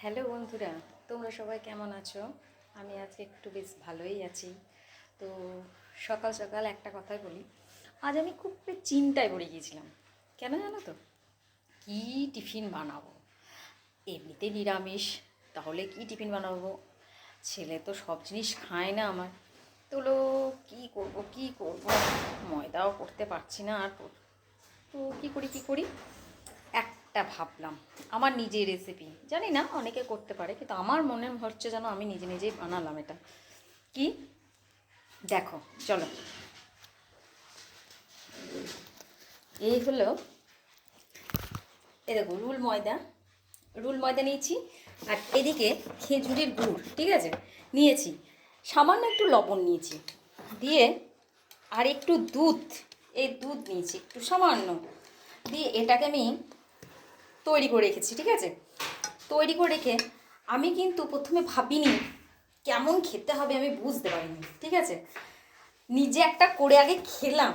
Hello বন্ধুরা, তোমরা সবাই কেমন আছো? আমি আজকে একটু বেশ ভালোই আছি। তো সকাল সকাল একটা কথাই বলি, আজ আমি খুব চিন্তায় পড়ে গিয়েছিলাম। কেন জানো তো? কী টিফিন বানাবো? এমনিতে নিরামিষ, তাহলে কি টিফিন বানাবো? ছেলে তো সব জিনিস খায় না আমার। তোলো কি করব, ময়দাও করতে পারছি না আর। তো কী করি একটা ভাবলাম, আমার নিজের রেসিপি, জানি না অনেকে করতে পারে, কিন্তু আমার মনে হচ্ছে যেন আমি নিজে নিজেই বানালাম এটা। কি দেখো, চলো। এই হলো, দেখো, রুল ময়দা নিয়েছি। আর এদিকে খেজুরের গুড়, ঠিক আছে, নিয়েছি। সামান্য একটু লবণ নিয়েছি, দিয়ে আর একটু দুধ, এই দুধ নিয়েছি একটু সামান্য, দিয়ে এটাকে আমি তৈরি করে রেখেছি, ঠিক আছে। তৈরি করে রেখে আমি কিন্তু প্রথমে ভাবিনি কেমন খেতে হবে, আমি বুঝতে পারিনি, ঠিক আছে। নিজে একটা করে আগে খেলাম,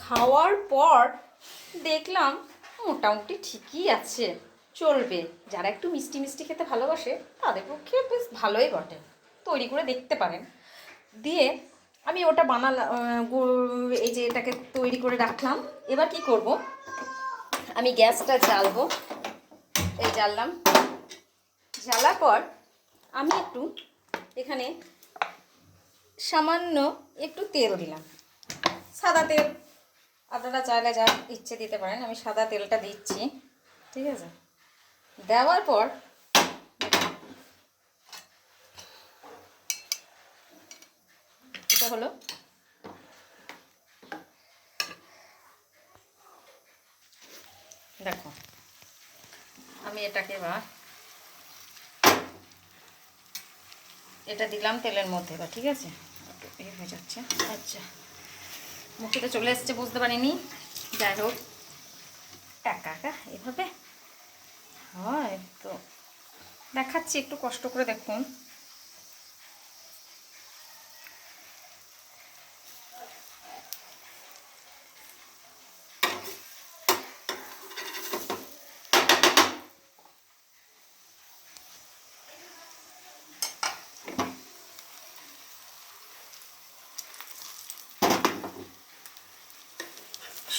খাওয়ার পর দেখলাম মোটামুটি ঠিকই আছে, চলবে। যারা একটু মিষ্টি মিষ্টি খেতে ভালোবাসে তাদের পক্ষে বেশ ভালোই বটে, তৈরি করে দেখতে পারেন। দিয়ে আমি ওটা বানালাম, এই যে এটাকে তৈরি করে রাখলাম। এবার কি করব, আমি গ্যাসটা জ্বালবো। এই জ্বাললাম, জ্বালার পর আমি একটু এখানে সামান্য একটু তেল দিলাম, সাদা তেল। আপনারা চাইলে যা ইচ্ছে দিতে পারেন, আমি সাদা তেলটা দিচ্ছি, ঠিক আছে। দেওয়ার পর এটা হলো, দেখো, আমি এটাকে এবার এটা দিলাম তেলের মধ্যে, বা ঠিক আছে, একটু হয়ে যাচ্ছে। আচ্ছা, মুখে চলে এসছে, বুঝতে পারিনি। যাই হোক, একা এভাবে হয় তো, দেখাচ্ছি, একটু কষ্ট করে দেখুন।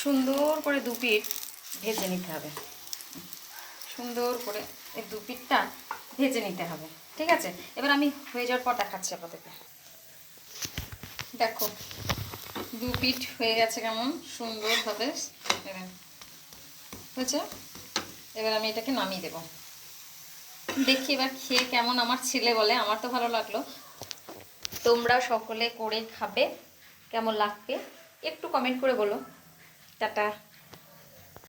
সুন্দর করে দু পিঠ ভেজে নিতে হবে, সুন্দর করে এই দু পিঠটা ভেজে নিতে হবে, ঠিক আছে। এবার আমি হয়ে যাওয়ার পর দেখাচ্ছি আপনাদেরকে। দেখো, দু পিঠ হয়ে গেছে কেমন সুন্দরভাবে, হয়েছে। এবার আমি এটাকে নামিয়ে দেব, দেখি এবার খেয়ে কেমন আমার ছেলে বলে। আমার তো ভালো লাগলো, তোমরা সকলে করে খাবে, কেমন লাগবে একটু কমেন্ট করে বলো। টাটা।